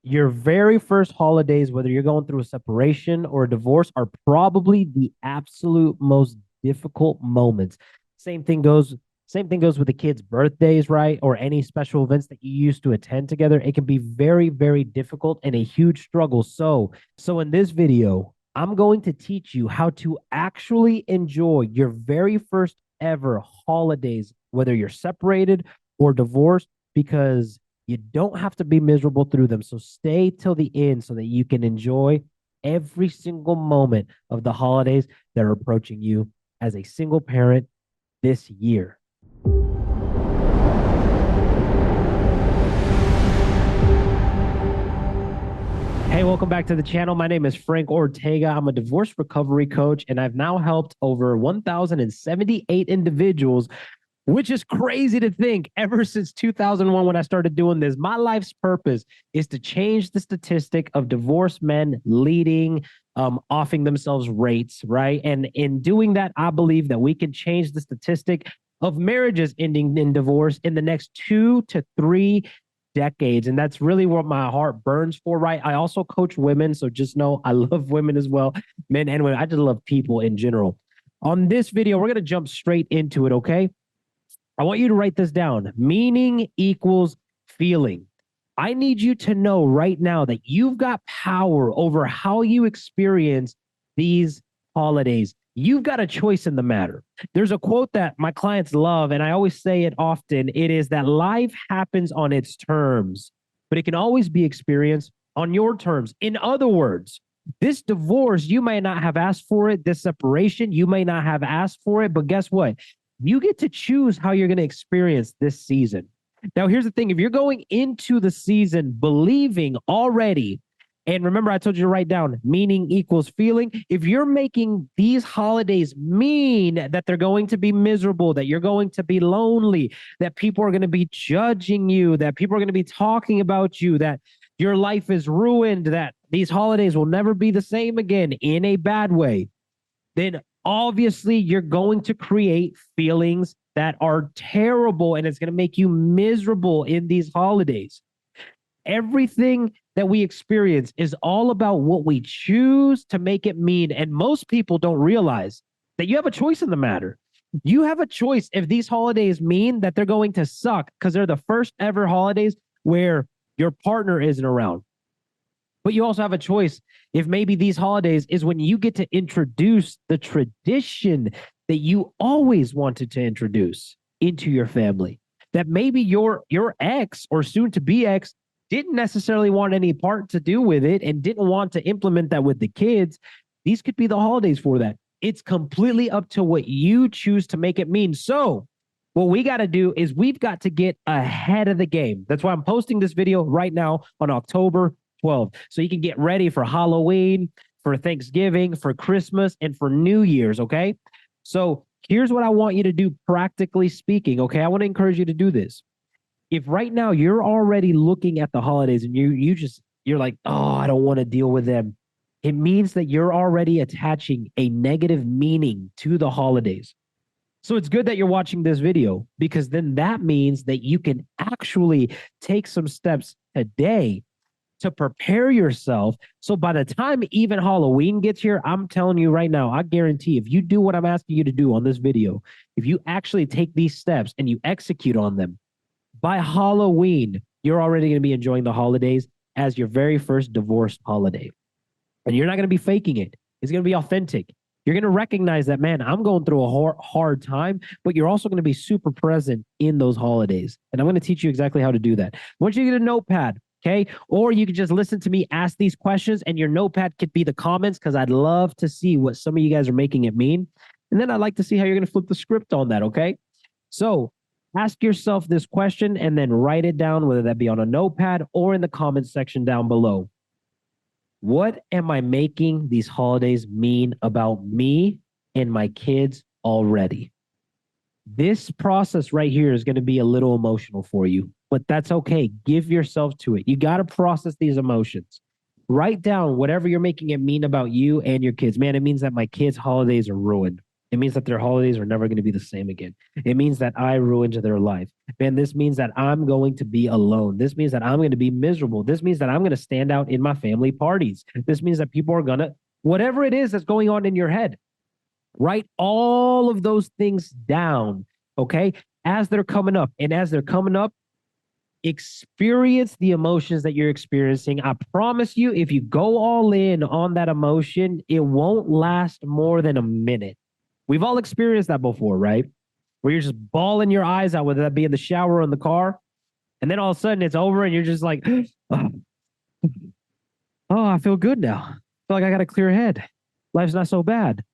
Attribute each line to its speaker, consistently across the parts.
Speaker 1: Your very first holidays, whether you're going through a separation or a divorce, are probably the absolute most difficult moments. Same thing goes, same thing goes with the kids' birthdays, right? Or any special events that you used to attend together. It can be very, very difficult and a huge struggle. So in this video, I'm going to teach you how to actually enjoy your very first ever holidays, whether you're separated or divorced, because you don't have to be miserable through them. So stay till the end so that you can enjoy every single moment of the holidays that are approaching you as a single parent this year. Hey, welcome back to the channel. My name is Frank Ortega. I'm a divorce recovery coach, and I've now helped over 1,078 individuals, which is crazy to think. Ever since 2001, when I started doing this, my life's purpose is to change the statistic of divorced men leading, offing themselves rates, right? And in doing that, I believe that we can change the statistic of marriages ending in divorce in the next 2 to 3 decades. And that's really what my heart burns for, right? I also coach women. So just know I love women as well, men and women. I just love people in general. On this video, we're going to jump straight into it, okay? I want you to write this down. Meaning equals feeling. I need you to know right now that you've got power over how you experience these holidays. You've got a choice in the matter. There's a quote that my clients love, and I always say it often. It is that life happens on its terms, but it can always be experienced on your terms. In other words, this divorce, you may not have asked for it. This separation, you may not have asked for it, but guess what? You get to choose how you're going to experience this season. Now, here's the thing. If you're going into the season believing already, and remember, I told you to write down meaning equals feeling. If you're making these holidays mean that they're going to be miserable, that you're going to be lonely, that people are going to be judging you, that people are going to be talking about you, that your life is ruined, that these holidays will never be the same again in a bad way, then obviously you're going to create feelings that are terrible, and it's going to make you miserable in these holidays. Everything that we experience is all about what we choose to make it mean. And most people don't realize that you have a choice in the matter. You have a choice if these holidays mean that they're going to suck because they're the first ever holidays where your partner isn't around. But you also have a choice if maybe these holidays is when you get to introduce the tradition that you always wanted to introduce into your family. That maybe your ex or soon to be ex didn't necessarily want any part to do with it and didn't want to implement that with the kids. These could be the holidays for that. It's completely up to what you choose to make it mean. So what we got to do is we've got to get ahead of the game. That's why I'm posting this video right now on October 12th. So you can get ready for Halloween, for Thanksgiving, for Christmas, and for New Year's, okay? So here's what I want you to do, practically speaking, okay? I want to encourage you to do this. If right now you're already looking at the holidays and you're like, oh, I don't want to deal with them, it means that you're already attaching a negative meaning to the holidays. So it's good that you're watching this video, because then that means that you can actually take some steps today to prepare yourself. So by the time even Halloween gets here, I'm telling you right now, I guarantee if you do what I'm asking you to do on this video, if you actually take these steps and you execute on them, by Halloween, you're already going to be enjoying the holidays as your very first divorced holiday. And you're not going to be faking it. It's going to be authentic. You're going to recognize that, man, I'm going through a hard time, but you're also going to be super present in those holidays. And I'm going to teach you exactly how to do that. I want you to get a notepad, okay? Or you can just listen to me ask these questions, and your notepad could be the comments, because I'd love to see what some of you guys are making it mean. And then I'd like to see how you're going to flip the script on that, okay? So ask yourself this question and then write it down, whether that be on a notepad or in the comments section down below. What am I making these holidays mean about me and my kids already? This process right here is going to be a little emotional for you, but that's okay. Give yourself to it. You got to process these emotions. Write down whatever you're making it mean about you and your kids. Man, it means that my kids' holidays are ruined. It means that their holidays are never going to be the same again. It means that I ruined their life. Man, this means that I'm going to be alone. This means that I'm going to be miserable. This means that I'm going to stand out in my family parties. This means that people are going to, whatever it is that's going on in your head, write all of those things down, okay, as they're coming up. And as they're coming up, experience the emotions that you're experiencing. I promise you, if you go all in on that emotion, it won't last more than a minute. We've all experienced that before, right? Where you're just bawling your eyes out, whether that be in the shower or in the car. And then all of a sudden it's over and you're just like, oh, I feel good now. I feel like I got a clear head. Life's not so bad.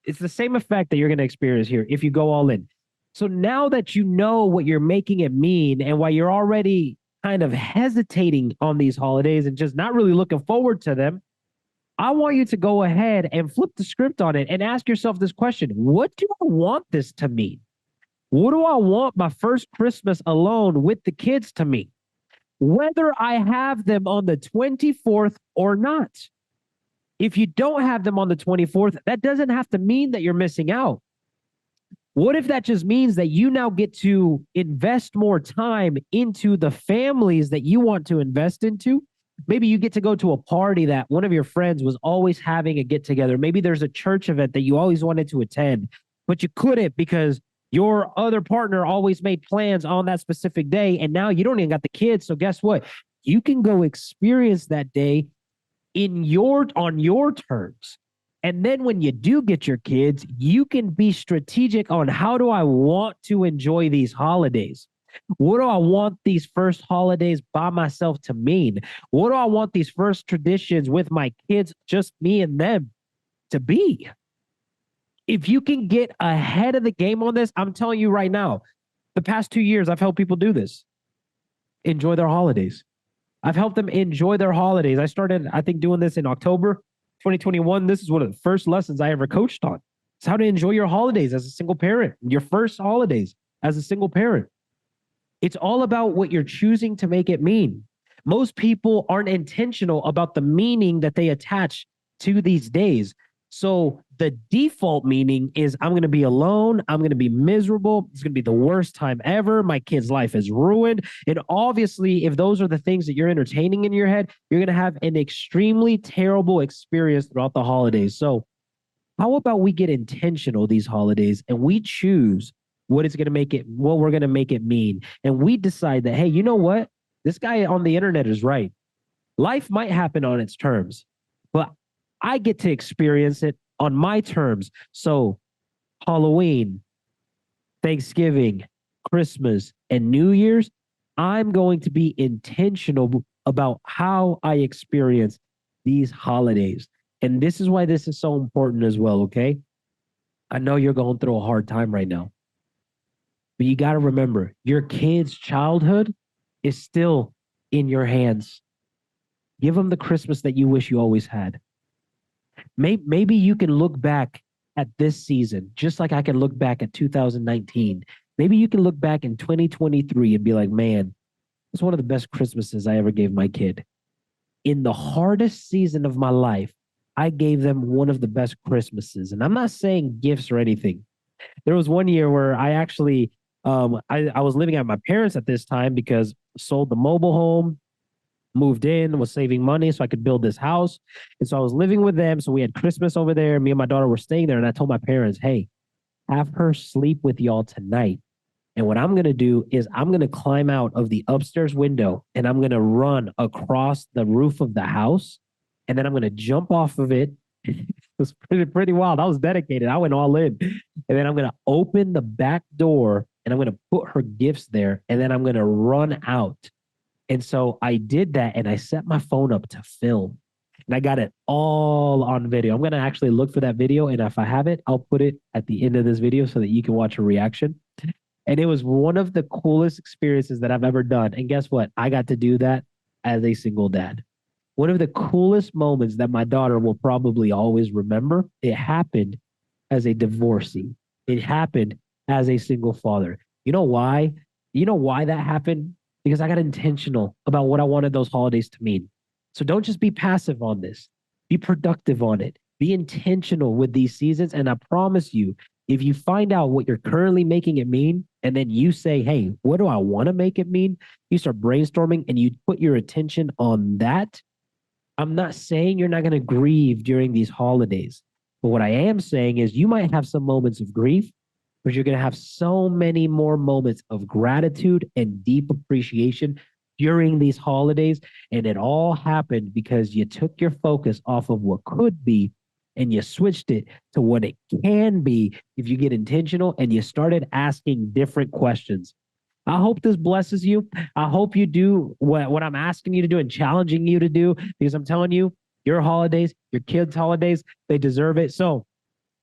Speaker 1: It's the same effect that you're going to experience here if you go all in. So now that you know what you're making it mean and why you're already kind of hesitating on these holidays and just not really looking forward to them, I want you to go ahead and flip the script on it and ask yourself this question. What do I want this to mean? What do I want my first Christmas alone with the kids to mean? Whether I have them on the 24th or not. If you don't have them on the 24th, that doesn't have to mean that you're missing out. What if that just means that you now get to invest more time into the families that you want to invest into? Maybe you get to go to a party that one of your friends was always having a get together. Maybe there's a church event that you always wanted to attend, but you couldn't because your other partner always made plans on that specific day. And now you don't even got the kids. So guess what? You can go experience that day on your terms. And then when you do get your kids, you can be strategic on how do I want to enjoy these holidays? What do I want these first holidays by myself to mean? What do I want these first traditions with my kids, just me and them, to be? If you can get ahead of the game on this, I'm telling you right now, the past 2 years, I've helped people do this. Enjoy their holidays. I've helped them enjoy their holidays. I started, I think, doing this in October 2021. This is one of the first lessons I ever coached on. It's how to enjoy your holidays as a single parent, your first holidays as a single parent. It's all about what you're choosing to make it mean. Most people aren't intentional about the meaning that they attach to these days. So the default meaning is I'm going to be alone. I'm going to be miserable. It's going to be the worst time ever. My kid's life is ruined. And obviously, if those are the things that you're entertaining in your head, you're going to have an extremely terrible experience throughout the holidays. So how about we get intentional these holidays and we choose what is going to make it, what we're going to make it mean. And we decide that, hey, you know what? This guy on the internet is right. Life might happen on its terms, but I get to experience it on my terms. So Halloween, Thanksgiving, Christmas, and New Year's, I'm going to be intentional about how I experience these holidays. And this is why this is so important as well, okay? I know you're going through a hard time right now, but you got to remember your kid's childhood is still in your hands. Give them the Christmas that you wish you always had. Maybe you can look back at this season, just like I can look back at 2019. Maybe you can look back in 2023 and be like, man, it's one of the best Christmases I ever gave my kid. In the hardest season of my life, I gave them one of the best Christmases. And I'm not saying gifts or anything. There was one year where I actually, I was living at my parents at this time because sold the mobile home, moved in, was saving money so I could build this house. And so I was living with them. So we had Christmas over there. Me and my daughter were staying there. And I told my parents, hey, have her sleep with y'all tonight. And what I'm going to do is I'm going to climb out of the upstairs window and I'm going to run across the roof of the house. And then I'm going to jump off of it. It was pretty wild. I was dedicated. I went all in. And then I'm going to open the back door and I'm going to put her gifts there. And then I'm going to run out. And so I did that and I set my phone up to film. And I got it all on video. I'm going to actually look for that video. And if I have it, I'll put it at the end of this video so that you can watch a reaction. And it was one of the coolest experiences that I've ever done. And guess what? I got to do that as a single dad. One of the coolest moments that my daughter will probably always remember. It happened as a divorcee. It happened as a single father. You know why? You know why that happened? Because I got intentional about what I wanted those holidays to mean. So don't just be passive on this. Be productive on it. Be intentional with these seasons. And I promise you, If you find out what you're currently making it mean, and then you say, hey, what do I want to make it mean? You start brainstorming and you put your attention on that. I'm not saying you're not going to grieve during these holidays. But what I am saying is you might have some moments of grief, but you're going to have so many more moments of gratitude and deep appreciation during these holidays. And it all happened because you took your focus off of what could be and you switched it to what it can be if you get intentional and you started asking different questions. I hope this blesses you. I hope you do what I'm asking you to do and challenging you to do, because I'm telling you, your holidays, your kids' holidays, they deserve it. So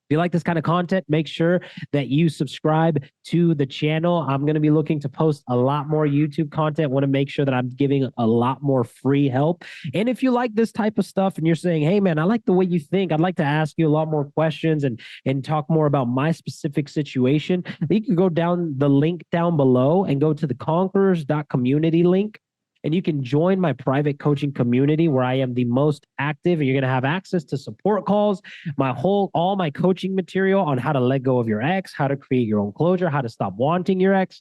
Speaker 1: if you like this kind of content, make sure that you subscribe to the channel. I'm going to be looking to post a lot more YouTube content. I want to make sure that I'm giving a lot more free help. And if you like this type of stuff and you're saying, hey, man, I like the way you think, I'd like to ask you a lot more questions and talk more about my specific situation, you can go down the link down below and go to the conquerors.community link. And you can join my private coaching community where I am the most active, and you're going to have access to support calls, all my coaching material on how to let go of your ex, how to create your own closure, how to stop wanting your ex.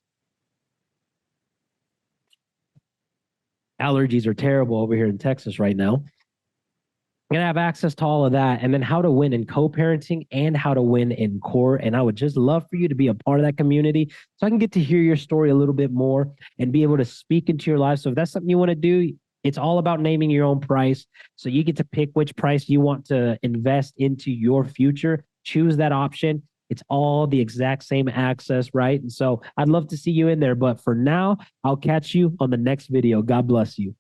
Speaker 1: Allergies are terrible over here in Texas right now. You're going to have access to all of that, and then how to win in co-parenting and how to win in court. And I would just love for you to be a part of that community so I can get to hear your story a little bit more and be able to speak into your life. So if that's something you want to do, it's all about naming your own price. So you get to pick which price you want to invest into your future. Choose that option. It's all the exact same access, right? And so I'd love to see you in there. But for now, I'll catch you on the next video. God bless you.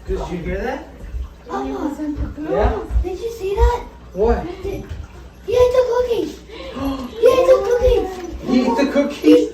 Speaker 2: Did you hear that?
Speaker 3: Papa,
Speaker 2: Yeah?
Speaker 3: did you see that?
Speaker 2: What?
Speaker 3: He ate the cookies. He ate the cookies.
Speaker 2: He ate the cookies?